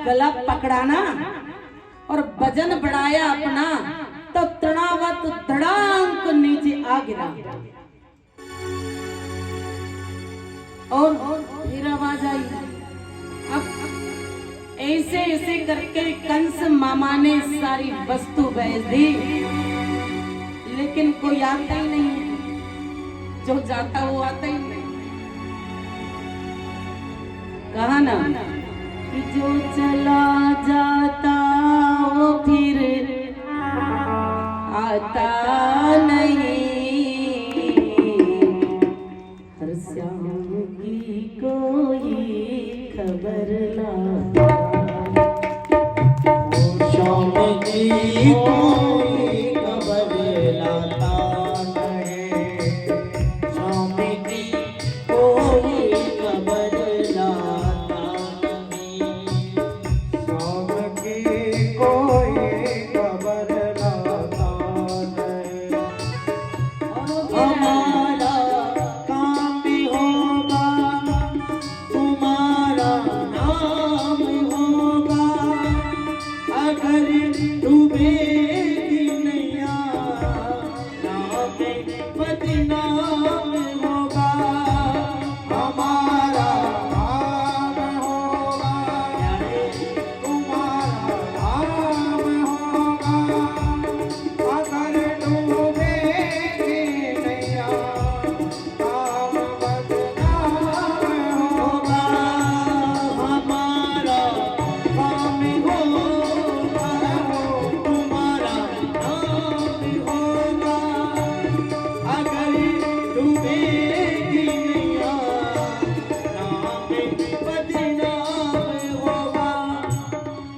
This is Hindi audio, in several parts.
गला पकड़ाना और वजन बढ़ाया अपना, तो तृणावत धड़ांक नीचे आ गिरा और फिर आवाज आई। अब ऐसे ऐसे करके कंस मामा ने सारी वस्तु बेच दी, लेकिन कोई आता ही नहीं, जो जाता वो आता ही नहीं। कहा ना कि जो चला जाता वो फिर आता नहीं, हर श्याम की कोई खबर लाता, श्याम की कोई खबर लाता नहीं, श्याम की कोई खबर लाता नहीं, श्याम की कोई खबर लाता नहीं। हमारा काम भी होगा, तुम्हारा नाम होगा, अगर डूबेगी नैया नाम बदनाम होगा, हमारा नाम होगा, तुम्हारा नाम होगा, अगर डूबेगी नैया नाम बदनाम होगा, हमारा काम होगा, तुम्हारा नाम होगा, अगर डूबेगी नैया नाम बदनाम होगा।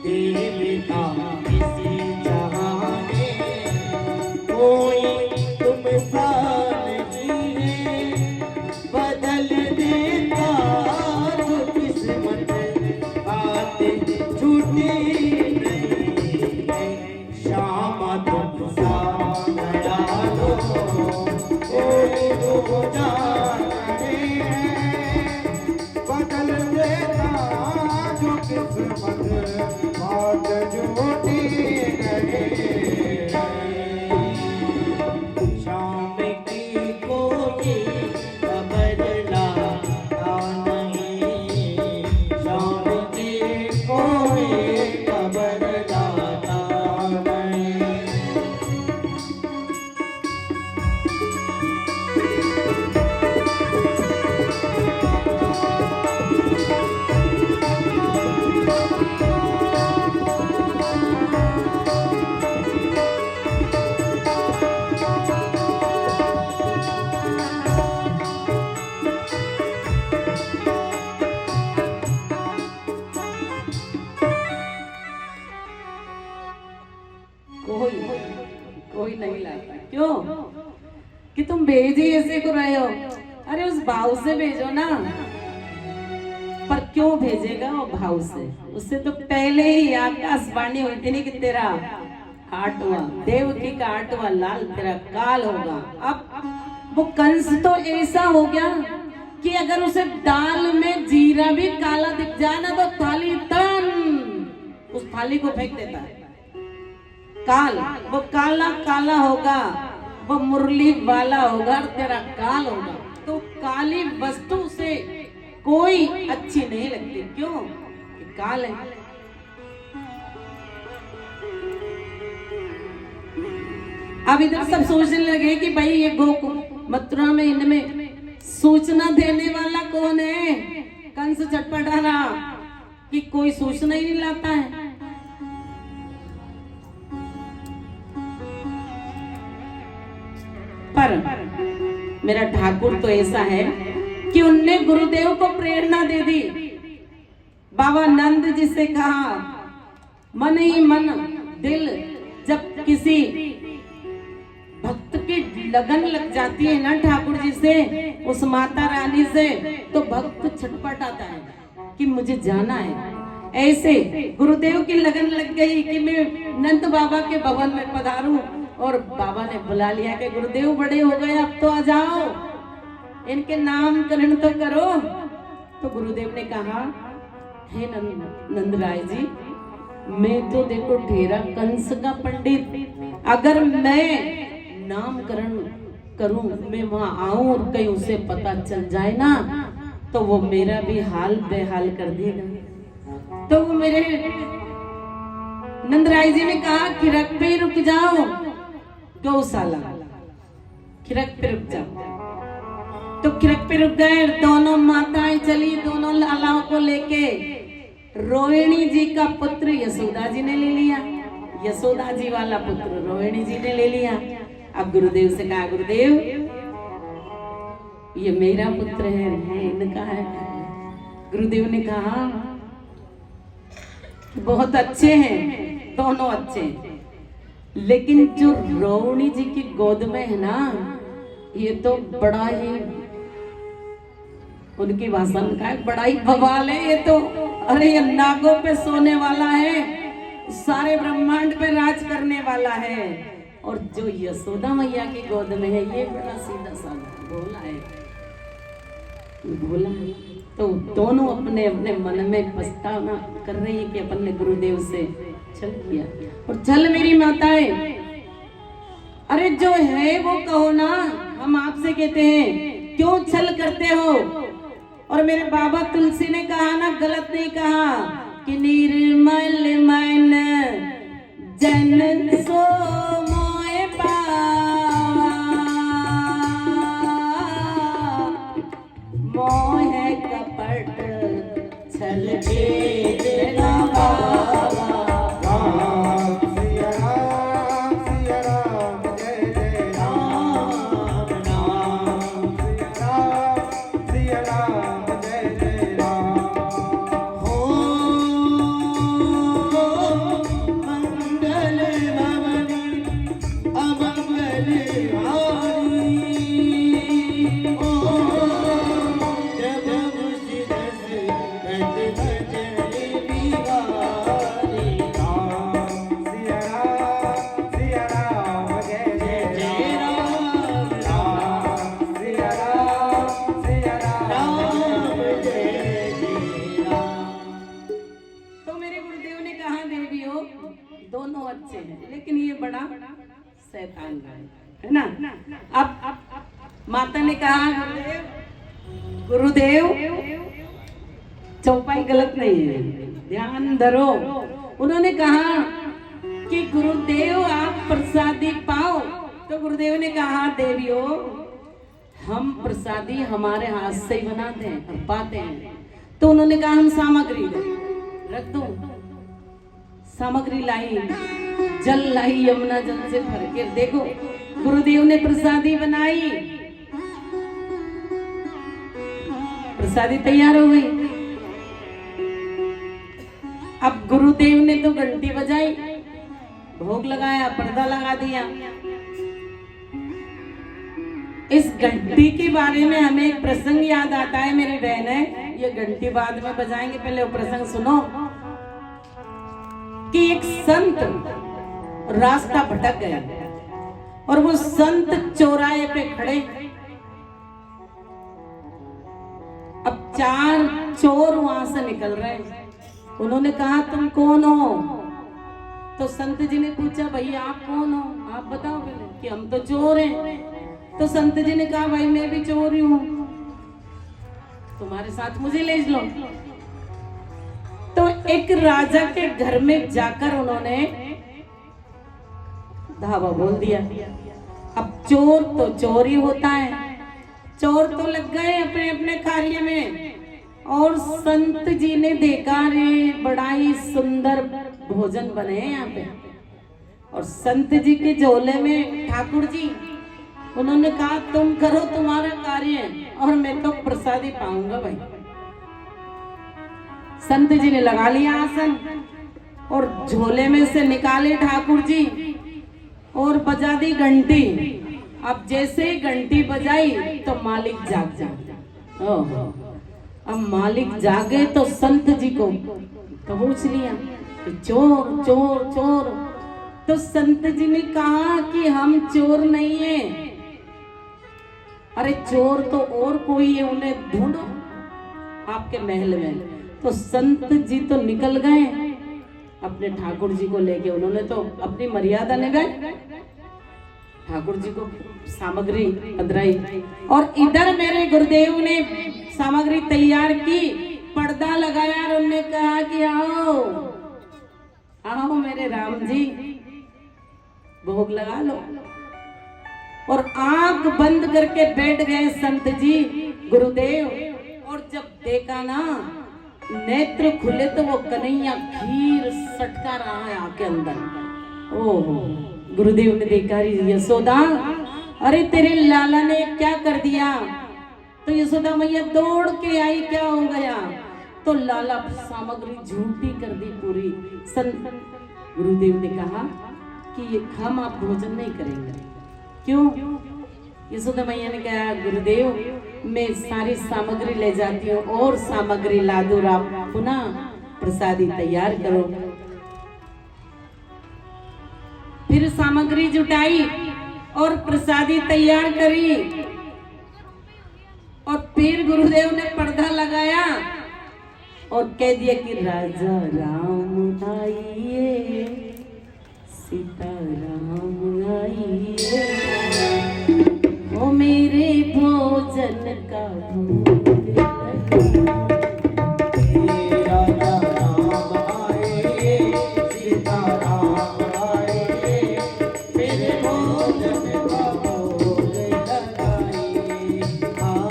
दिल का किसी जहां में कोई तुम सा नहीं है, बदल देता जो किस्मत, बात झूठी नहीं है, श्याम तुम सा दयालु कोई हो जाने है, बदल देता जो किस्मत, बात झूठी नहीं है, श्याम की कोई खबर लाता नहीं, श्याम की कोई खबर लाता नहीं। कोई कोई नहीं लाता। क्यों? कि तुम भेज ही ऐसे को रहे हो। अरे उस भाव से भेजो ना। पर क्यों भेजेगा वो भाव से? उससे तो पहले ही आकाशवाणी हुई थी नहीं कि तेरा आठवां देवकी का आठवां लाल तेरा काल होगा। अब वो कंस तो ऐसा हो गया कि अगर उसे दाल में जीरा भी काला दिख जाए ना तो थाली तन उस थाली को फेंक देता है। काल वो काला काला होगा, वो मुरली वाला होगा और तेरा काल होगा। तो काली वस्तु से कोई अच्छी नहीं लगती। क्यों? कि काल है। अब इधर सब सोचने लगे कि भाई ये गोकुल मथुरा में इनमें सूचना देने वाला कौन है? कंस चटपटा रहा कि कोई सूचना ही नहीं लाता है। पर मेरा ठाकुर तो ऐसा है कि उनने गुरुदेव को प्रेरणा दे दी। बाबा नंद जी से कहा, मन ही मन दिल जब किसी भक्त की लगन लग जाती है ना ठाकुर जी से, उस माता रानी से, तो भक्त छटपटाता है कि मुझे जाना है। ऐसे गुरुदेव की लगन लग गई कि मैं नंद बाबा के भवन में पधारूं, और बाबा ने बुला लिया कि गुरुदेव बड़े हो गए, अब तो आ जाओ, इनके नामकरण तो करो। तो गुरुदेव ने कहा, हे नंदराय जी, मैं तो देखो ठेरा कंस का पंडित, अगर मैं नामकरण करूं, मैं वहां आऊं और कहीं उसे पता चल जाए ना, तो वो मेरा भी हाल बेहाल कर देगा। तो वो मेरे नंदराय जी ने कहा खिरक पे रुक जाओ, गौशाला खिरक पे रुक जाओ। तो खिरक पे रुक गए, दोनों माताएं चली दोनों लालाओं को लेके। रोहिणी जी का पुत्र यशोदा जी ने ले लिया, यशोदा जी वाला पुत्र रोहिणी जी ने ले लिया। अब गुरुदेव से कहा गुरुदेव ये मेरा पुत्र है इनका है। गुरुदेव ने कहा बहुत अच्छे हैं, दोनों अच्छे हैं, लेकिन जो रोहिणी जी की गोद में है ना, ये तो बड़ा ही, उनकी भाषा में कहा बड़ा ही बवाल है ये तो। अरे ये नागों पे सोने वाला है, सारे ब्रह्मांड पे राज करने वाला है। और जो यशोदा मैया की गोद में है ये बड़ा सीधा साधा भोला है, भोला है। तो दोनों अपने अपने मन में पछतावा कर रही है कि अपन ने गुरुदेव से छल किया। और छल मेरी माताएं, अरे जो है वो कहो ना, हम आपसे कहते हैं क्यों छल करते हो। और मेरे बाबा तुलसी ने कहा ना, गलत नहीं कहा कि निर्मल मन जन सो मोए पावा, मोह कपट छल भेद न पावा। दोनों अच्छे हैं, लेकिन ये बड़ा शैतान है ना। अब माता ने कहा गुरुदेव चौपाई गलत नहीं है, ध्यान धरो। उन्होंने कहा कि गुरुदेव आप प्रसादी पाओ। तो गुरुदेव ने कहा देवियों हम प्रसादी हमारे हाथ से ही बनाते हैं, पाते हैं। तो उन्होंने कहा हम सामग्री रख दो। सामग्री लाई, जल लाई, यमुना जल से भर के। देखो गुरुदेव ने प्रसादी बनाई, प्रसादी तैयार हो गई। अब गुरुदेव ने तो घंटी बजाई, भोग लगाया, पर्दा लगा दिया। इस घंटी के बारे में हमें एक प्रसंग याद आता है मेरी बहनें, ये घंटी बाद में बजाएंगे, पहले वो प्रसंग सुनो। कि एक संत रास्ता भटक गया और वो संत चौराहे पे खड़े। अब 4 चोर वहां से निकल रहे। उन्होंने कहा तुम कौन हो। तो संत जी ने पूछा भाई आप कौन हो, आप बताओ। बोले कि हम तो चोर हैं। तो संत जी ने कहा भाई मैं भी चोर ही हूं, तुम्हारे साथ मुझे ले लो। तो एक राजा के घर में जाकर उन्होंने धावा बोल दिया। अब चोर तो चोर ही होता है, चोर तो लग गए अपने अपने कार्य में। और संत जी ने देखा रे बड़ा ही सुंदर भोजन बने हैं यहाँ पे। और संत जी के झोले में ठाकुर जी, उन्होंने कहा तुम करो तुम्हारा कार्य और मैं तो प्रसादी पाऊंगा भाई। संत जी ने लगा लिया आसन और झोले में से निकाले ठाकुर जी और बजा दी घंटी। अब जैसे ही घंटी बजाई तो मालिक जाग जाए। अब मालिक जागे तो संत जी को तो पूछ लिया कि चोर चोर चोर। तो संत जी ने कहा कि हम चोर नहीं हैं, अरे चोर तो और कोई है, उन्हें ढूंढो आपके महल में। तो संत जी तो निकल गए अपने ठाकुर जी को लेके, उन्होंने तो अपनी मर्यादा निभाई, ठाकुर जी को सामग्री पधराई। और इधर मेरे गुरुदेव ने सामग्री तैयार की, पर्दा लगाया और उन्होंने कहा कि आओ आओ मेरे राम जी, भोग लगा लो। और आंख बंद करके बैठ गए संत जी गुरुदेव। और जब देखा ना, नेत्र खुले तो वो कन्हैया खीर सटका रहा है आके अंदर। ओहो, गुरुदेव ने देखा, यशोदा अरे तेरे लाला ने क्या कर दिया। तो यशोदा मैया दौड़ के आई, क्या हो गया। तो लाला सामग्री झूठी कर दी पूरी। संत गुरुदेव ने कहा कि हम आप भोजन नहीं करेंगे। क्यों। यशोदा मैया ने कहा गुरुदेव मैं सारी सामग्री ले जाती हूँ और सामग्री ला दूँ, आप पुनः प्रसादी तैयार करो। फिर सामग्री जुटाई और प्रसादी तैयार करी। और फिर गुरुदेव ने पर्दा लगाया और कह दिया कि राजा राम आइए, सीता राम आइए, ओ मेरे भोजन का भोग लगा। राजा राम आए, सीता राम आए, मेरे भोजन का भोग लगाइए। हाँ,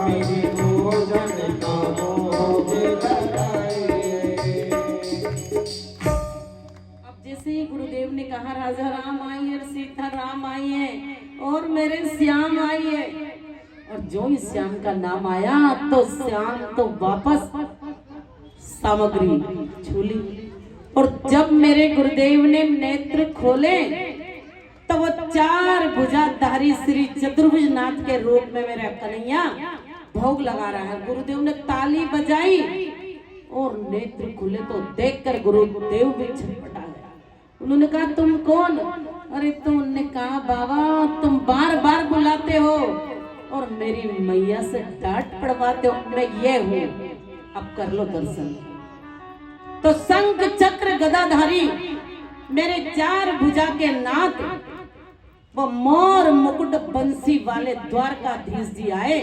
मेरे भोजन का भोग लगाइए। अब जैसे ही गुरुदेव ने कहा राजा राम आइए, सीता राम आइए और मेरे श्याम आइए, और जो ही श्याम का नाम आया तो श्याम तो वापस सामग्री छूली। और जब मेरे गुरुदेव ने नेत्र खोले तो वो चार भुजाधारी श्री चतुर्भुज नाथ के रूप में मेरा कन्हैया भोग लगा रहा है। गुरुदेव ने ताली बजाई और नेत्र खुले तो देखकर गुरुदेव भी छटपटा गया। उन्होंने कहा तुम कौन। अरे तो उन्होंने कहा बाबा तुम बार बार बुलाते हो और मेरी मैया से डांट पड़वाते हो, मैं ये हूँ, अब कर लो दर्शन। तो शंख चक्र गदाधारी मेरे चार भुजा के नाथ, वो मोर मुकुट बंसी वाले द्वारकाधीश जी आए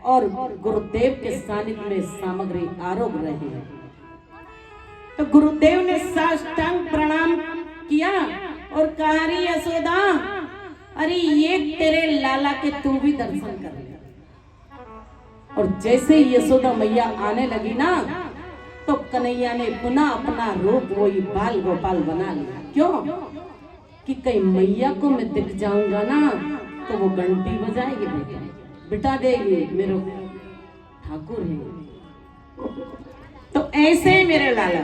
और गुरुदेव के सानिध्य में सामग्री आरोग रहे हैं। तो गुरुदेव ने साष्टांग प्रणाम किया और कहा रे यशोदा, अरे ये तेरे लाला के तू भी दर्शन कर ले। और जैसे यशोदा मैया आने लगी ना, तो कन्हैया ने पुनः अपना रूप वही बाल गोपाल बना लिया। क्यों कि कहीं मैया को मैं दिख जाऊंगा ना तो वो घंटी बजाएगी, बेटा बिठा देगी, मेरे ठाकुर है। तो ऐसे मेरे लाला,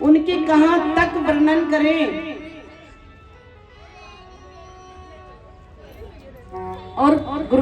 उनकी कहां तक वर्णन करें। और गुरुदेव